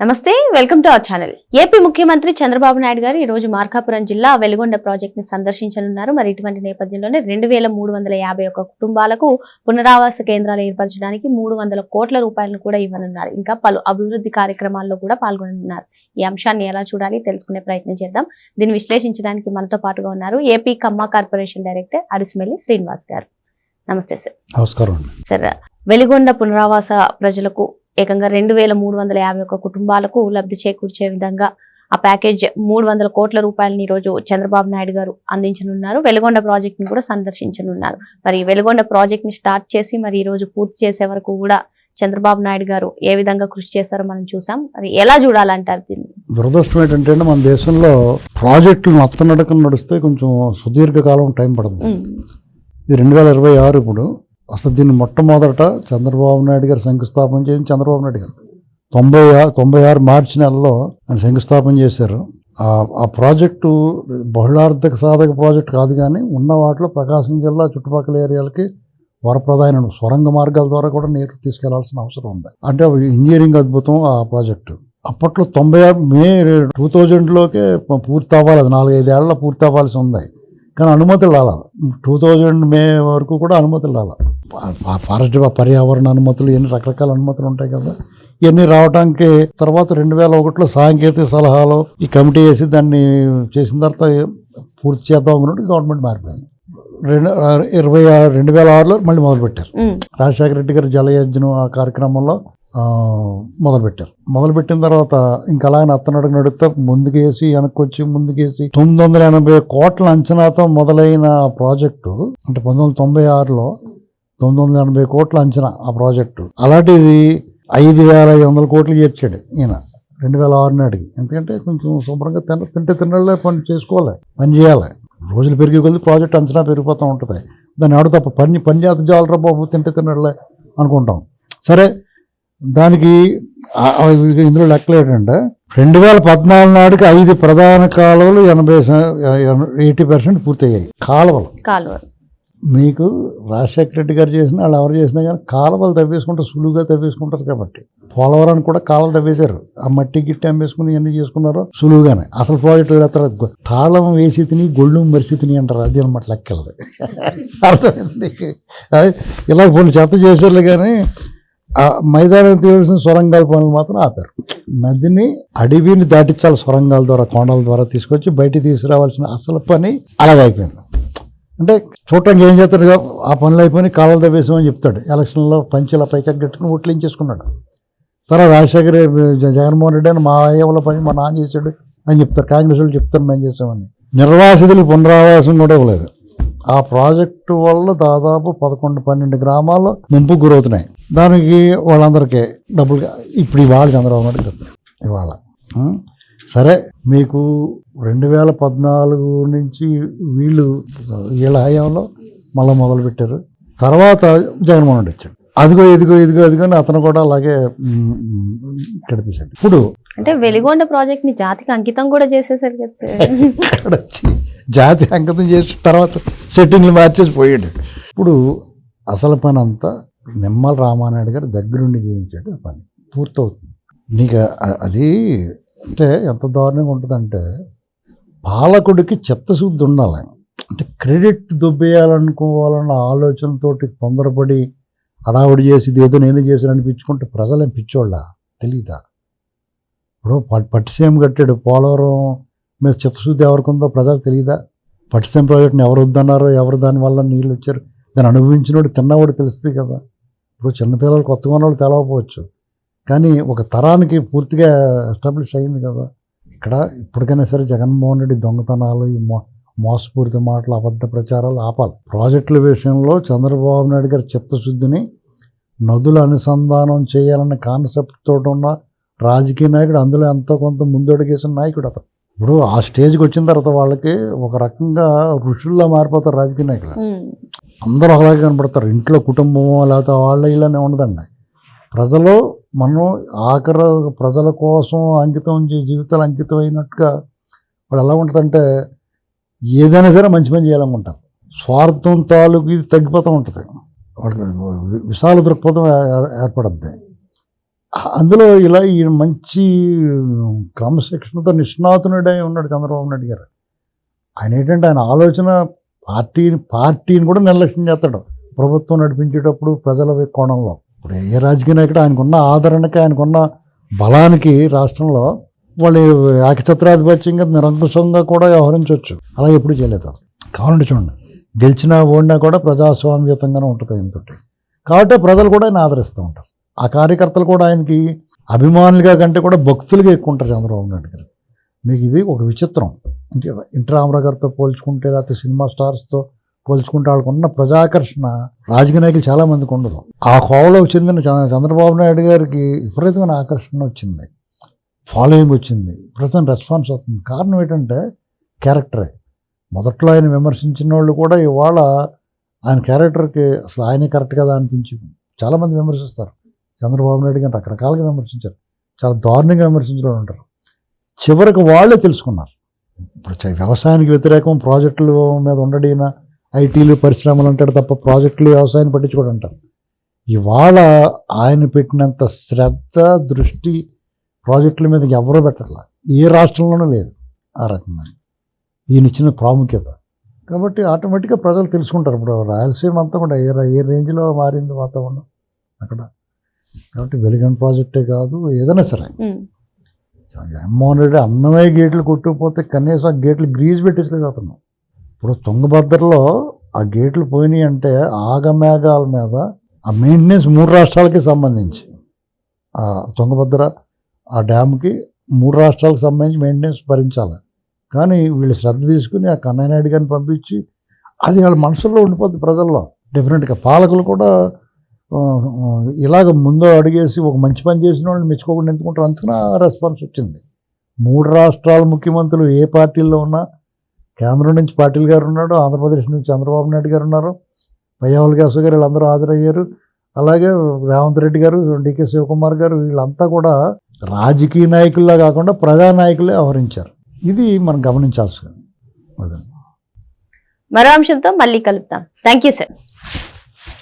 నమస్తే, welcome to our channel. AP ముఖ్యమంత్రి చంద్రబాబు నాయుడు గారు ఈ రోజు మార్కాపురం జిల్లా వెలిగొండ ప్రాజెక్ట్ ని సందర్శించనున్నారు. మరి ఇటువంటి నేపథ్యంలోనే 2351 కుటుంబాలకు పునరావాస కేంద్రాలు ఏర్పరచడానికి 300 కోట్ల రూపాయలను కూడా ఇవ్వనున్నారు. ఇంకా పలు అభివృద్ధి కార్యక్రమాల్లో కూడా పాల్గొనున్నారు. ఈ అంశాన్ని ఎలా చూడాలి తెలుసుకునే ప్రయత్నం చేద్దాం. దీన్ని విశ్లేషించడానికి మనతో పాటుగా ఉన్నారు ఏపీ కమ్మ కార్పొరేషన్ డైరెక్టర్ అరిసిమెల్లి శ్రీనివాస్ గారు. నమస్తే సార్. నమస్కారం సార్, వెలిగొండ పునరావాస ప్రజలకు ఏకంగా 2351 కుటుంబాలకు లబ్ధి చేకూర్చే విధంగా ఆ ప్యాకేజ్ 300 కోట్ల రూపాయలని ఈ రోజు చంద్రబాబు నాయుడు గారు అందించనున్నారు. వెలిగొండ ప్రాజెక్ట్ ని కూడా సందర్శించనున్నారు. మరి వెలిగొండ ప్రాజెక్ట్ ని స్టార్ట్ చేసి మరి ఈ రోజు పూర్తి చేసే వరకు కూడా చంద్రబాబు నాయుడు గారు ఏ విధంగా కృషి చేశారో మనం చూసాం. మరి ఎలా చూడాలంటారు దీన్ని? దురదృష్టం ఏంటంటే మన దేశంలో ప్రాజెక్టులు నత్తనడకం నడిస్తే కొంచెం సుదీర్ఘకాలం టైం పడుతుంది. ఇది 2026 ఇప్పుడు అసలు దీన్ని మొట్టమొదట చంద్రబాబు నాయుడు గారు శంకుస్థాపన చేసింది. చంద్రబాబు నాయుడు గారు 96 మార్చి నెలలో ఆయన శంకుస్థాపన చేశారు. ఆ ప్రాజెక్టు బహుళార్థక సాధక ప్రాజెక్టు కాదు, కానీ ఉన్న వాటిలో ప్రకాశం జిల్లా చుట్టుపక్కల ఏరియాలకి వరప్రదాయన సొరంగ మార్గాల ద్వారా కూడా నీరు తీసుకెళ్లాల్సిన అవసరం ఉంది. అంటే ఇంజనీరింగ్ అద్భుతం ఆ ప్రాజెక్టు. అప్పట్లో 96 మే 2000లోకే పూర్తి అవ్వాలి. అది 4-5 ఏళ్లలో పూర్తి అవ్వాల్సి ఉంది, కానీ అనుమతులు రాలేదు. 2000 మే వరకు కూడా అనుమతులు రాలేదు. ఫారెస్ట్ పర్యావరణ అనుమతులు, ఎన్ని రకరకాల అనుమతులు ఉంటాయి కదా, ఇవన్నీ రావడానికి తర్వాత 2001లో సాంకేతిక సలహాలు ఈ కమిటీ వేసి దాన్ని చేసిన తర్వాత పూర్తి చేద్దాం అనుకుంటే గవర్నమెంట్ మారిపోయింది. 2006లో మళ్ళీ మొదలుపెట్టారు. రాజశేఖర రెడ్డి గారు జలయజ్ఞం ఆ కార్యక్రమంలో మొదలుపెట్టిన తర్వాత ఇంకా అలాగే నత్తనడక నడుస్తా ముందుకేసి వెనక్కొచ్చి ముందుకేసి 980 కోట్ల అంచనాతో మొదలైన ప్రాజెక్టు, అంటే 1996లో 980 కోట్ల అంచనా ఆ ప్రాజెక్టు. అలాంటిది 5500 కోట్లు చేర్చాడు ఈయన 2006 నాటికి. ఎందుకంటే కొంచెం శుభ్రంగా తినలే పని చేసుకోవాలి, పని చేయాలి. రోజులు పెరిగే కొద్ది ప్రాజెక్ట్ అంచనా పెరిగిపోతూ ఉంటుంది. దాన్ని ఆడు తప్ప పని చేత జాలరా బాబు తినలే అనుకుంటాం. సరే, దానికి ఇందులో లెక్కలు ఏంటంటే 2014 నాటికి 5 ప్రధాన కాలువలు 80% పూర్తయ్యాయి. కాలువలు మీకు రాజశేఖర రెడ్డి గారు చేసిన వాళ్ళు ఎవరు చేసినా కానీ కాలువలు తవ్వేసుకుంటారు, సులువుగా తవ్వేసుకుంటారు. కాబట్టి పోలవరానికి కూడా కాలువలు తవ్వేశారు. ఆ మట్టి గిట్టి అమ్మేసుకుని ఇవన్నీ చేసుకున్నారు సులువుగానే. అసలు ప్రాజెక్టు తాళం వేసి తిని గొళ్ళు మరిసి తిని అంటారు. అది అనమాట లెక్కలది. అర్థమైంది. అది ఇలా కొన్ని చెత్త చేశారు, కానీ మైదానం తీయాల్సిన సొరంగాల పనులు మాత్రం ఆపారు. నదిని అడవిని దాటించాలి సొరంగాల ద్వారా, కొండల ద్వారా తీసుకొచ్చి బయటికి తీసుకురావాల్సిన అసలు పని అలాగే అయిపోయింది. అంటే చూడటానికి ఏం చేస్తాడు, ఆ పనులు అయిపోయి కాలువలు తవ్వేసామని చెప్తాడు. ఎలక్షన్లో పంచెల పైకి గట్టుకుని ఓట్లించేసుకున్నాడు. తర్వాత రాజశేఖర జగన్మోహన్ రెడ్డి అని మా అయ్యవల పని మా నాన్న చేశాడు అని చెప్తారు. కాంగ్రెస్ వాళ్ళు చెప్తారు మేము చేసామని. నిర్వాసితులకు పునరావాసం కూడా ఇవ్వలేదు. ఆ ప్రాజెక్టు వల్ల దాదాపు 11-12 గ్రామాల్లో ముంపుకు గురవుతున్నాయి. దానికి వాళ్ళందరికీ డబ్బులు ఇప్పుడు ఇవాళ చంద్రబాబు నాయుడు చెప్తారు. ఇవాళ సరే, మీకు 2014 నుంచి వీళ్ళ హయాంలో మళ్ళీ మొదలుపెట్టారు. తర్వాత జగన్మోహన్ రెడ్డి వచ్చాడు. అదిగో అని అతను కూడా అలాగే గడిపేశాడు. ఇప్పుడు అంటే వెలిగొండ ప్రాజెక్ట్ ని జాతికి అంకితం కూడా చేసేసారు కదా సార్. ఇక్కడ వచ్చి జాతి అంకితం చేసి తర్వాత సెట్టింగ్లు మార్చేసి పోయాడు. ఇప్పుడు అసలు పని అంతా నిమ్మల రామానాయుడు గారు దగ్గరుండి చేయించాడు. ఆ పని పూర్తవుతుంది. నీకు అది అంటే ఎంత దారుణంగా ఉంటుందంటే, పాలకుడికి చిత్తశుద్ధి ఉండాలి. అంటే క్రెడిట్ దొబ్బేయాలనుకోవాలన్న ఆలోచనతోటి తొందరపడి హడావుడి చేసి ఏదో నేనే చేశాను అనిపించుకుంటే ప్రజలేం పిచ్చోళ్ళ తెలీదా? ఇప్పుడు పట్టిసీమ కట్టాడు. పోలవరం మీద చిత్తశుద్ధి ఎవరికి ఉందో ప్రజలకు తెలియదా? పట్టిసీమ ప్రాజెక్టుని ఎవరు వద్దన్నారో, ఎవరు దానివల్ల నీళ్ళు వచ్చారు, దాన్ని అనుభవించినోడు తిన్నవాడు తెలుస్తుంది కదా. ఇప్పుడు చిన్నపిల్లలు కొత్తగా ఉన్నవాళ్ళు తెలవకపోవచ్చు, కానీ ఒక తరానికి పూర్తిగా ఎస్టాబ్లిష్ అయింది కదా. ఇక్కడ ఇప్పటికైనా సరే జగన్మోహన్ రెడ్డి దొంగతనాలు, ఈ మోసపూరిత మాటలు, అబద్ధ ప్రచారాలు ఆపాలి. ప్రాజెక్టుల విషయంలో చంద్రబాబు నాయుడు గారి చిత్తశుద్ధిని, నదుల అనుసంధానం చేయాలన్న కాన్సెప్ట్ తోటి ఉన్న రాజకీయ నాయకుడు, అందులో ఎంతో కొంత ముందడుగేసిన నాయకుడు అతను. ఇప్పుడు ఆ స్టేజ్కి వచ్చిన తర్వాత వాళ్ళకి ఒక రకంగా ఋషుల్లా మారిపోతారు రాజకీయ నాయకులు. అందరూ అలాగే కనపడతారు. ఇంట్లో కుటుంబం లేకపోతే వాళ్ళ ఇళ్ళనే ఉండదండి. ప్రజలు మనం ఆఖరి ప్రజల కోసం అంకితం జీవితాలు అంకితం అయినట్టుగా వాళ్ళు ఎలా ఉంటుందంటే, ఏదైనా సరే మంచి పని చేయాలనుకుంటారు. స్వార్థం తాలూకు ఇది తగ్గిపోతూ ఉంటుంది. వాళ్ళకి విశాల దృక్పథం ఏర్పడుద్ది. అందులో ఇలా ఈ మంచి క్రమశిక్షణతో నిష్ణాతునుడై ఉన్నాడు చంద్రబాబు నాయుడు గారు. ఆయన ఏంటంటే ఆయన ఆలోచన పార్టీని కూడా నిర్లక్ష్యం చేస్తాడు ప్రభుత్వం నడిపించేటప్పుడు ప్రజల కోణంలో. ఇప్పుడు ఏ రాజకీయ నాయకుడు ఆయనకున్న ఆదరణకి, ఆయనకున్న బలానికి రాష్ట్రంలో వాళ్ళు ఏకఛత్రాధిపత్యంగా నిరంకుశంగా కూడా వ్యవహరించవచ్చు. అలా ఎప్పుడు చేయలేదు అతను. కావాలంటే చూడండి, గెలిచినా ఓడినా కూడా ప్రజాస్వామ్యతంగానే ఉంటుంది ఇంతటి. కాబట్టి ప్రజలు కూడా ఆయన ఆదరిస్తూ ఉంటారు. ఆ కార్యకర్తలు కూడా ఆయనకి అభిమానులుగా కంటే కూడా భక్తులుగా ఎక్కువ ఉంటారు చంద్రబాబు నాయుడు గారు. మీకు ఇది ఒక విచిత్రం. ఎన్టీ రామారావు గారితో పోల్చుకుంటే, లేకపోతే సినిమా స్టార్స్తో పోల్చుకుంటే వాళ్ళకు ఉన్న ప్రజాకర్షణ రాజకీయ నాయకులు చాలామందికి ఉండదు. ఆ కోవలో చెందిన చంద్రబాబు నాయుడు గారికి విపరీతమైన ఆకర్షణ వచ్చింది, ఫాలోయింగ్ వచ్చింది, విపరీతమైన రెస్పాన్స్ అవుతుంది. కారణం ఏంటంటే క్యారెక్టరే. మొదట్లో ఆయన విమర్శించిన వాళ్ళు కూడా ఇవాళ ఆయన క్యారెక్టర్కి అసలు ఆయనే కరెక్ట్ కదా అనిపించి చాలామంది విమర్శిస్తారు. చంద్రబాబు నాయుడు గారిని రకరకాలుగా విమర్శించారు, చాలా దారుణంగా విమర్శించిన వాళ్ళు ఉంటారు. చివరికి వాళ్ళే తెలుసుకున్నారు. ఇప్పుడు వ్యవసాయానికి వ్యతిరేకం ప్రాజెక్టుల మీద ఉండడిన ఐటీలు పరిశ్రమలు అంటాడు తప్ప ప్రాజెక్టులు వ్యవసాయాన్ని పట్టించుకోవడం అంటారు. ఇవాళ ఆయన పెట్టినంత శ్రద్ధ దృష్టి ప్రాజెక్టుల మీద ఎవరూ పెట్టట్లా, ఏ రాష్ట్రంలోనూ లేదు ఆ రకంగా ఈయన ఇచ్చిన ప్రాముఖ్యత. కాబట్టి ఆటోమేటిక్గా ప్రజలు తెలుసుకుంటారు. ఇప్పుడు రాయలసీమ అంతా కూడా ఏ రేంజ్లో మారింది వాతావరణం అక్కడ. కాబట్టి వెలిగండ్ ప్రాజెక్టే కాదు, ఏదైనా సరే జగన్మోహన్ రెడ్డి అన్నమే గేట్లు కొట్టుకుపోతే కనీసం ఆ గేట్లు గ్రీజ్ పెట్టేసలేదు అతను. ఇప్పుడు తుంగభద్రలో ఆ గేట్లు పోయినాయి అంటే ఆగమేఘాల మీద ఆ మెయింటెనెన్స్ 3 రాష్ట్రాలకి సంబంధించి, ఆ తుంగభద్ర ఆ డ్యామ్కి 3 రాష్ట్రాలకు సంబంధించి మెయింటెనెన్స్ భరించాలి. కానీ వీళ్ళు శ్రద్ధ తీసుకుని ఆ కన్నయ్య నాయుడు గారిని పంపించి అది వాళ్ళ మనసులో ఉండిపోద్ది ప్రజల్లో. డెఫినెట్గా పాలకులు కూడా ఇలాగ ముందు అడిగేసి ఒక మంచి పని చేసిన వాళ్ళని మెచ్చుకోకుండా ఎందుకుంటారు. అందుకని ఆ రెస్పాన్స్ వచ్చింది. 3 రాష్ట్రాల ముఖ్యమంత్రులు ఏ పార్టీల్లో ఉన్నా, కేంద్రం నుంచి పాటిల్ గారు ఉన్నాడు, ఆంధ్రప్రదేశ్ నుంచి చంద్రబాబు నాయుడు గారు ఉన్నారు, పయ్యావుల కేశవ్ గారు, వీళ్ళందరూ హాజరయ్యారు. అలాగే రేవంత్ రెడ్డి గారు, డికే శివకుమార్ గారు, వీళ్ళంతా కూడా రాజకీయ నాయకుల్లా కాకుండా ప్రజానాయకులే వ్యవహరించారు. ఇది మనం గమనించాల్సింది. మరో అంశంతో మళ్ళీ కలుద్దాం. Thank you sir.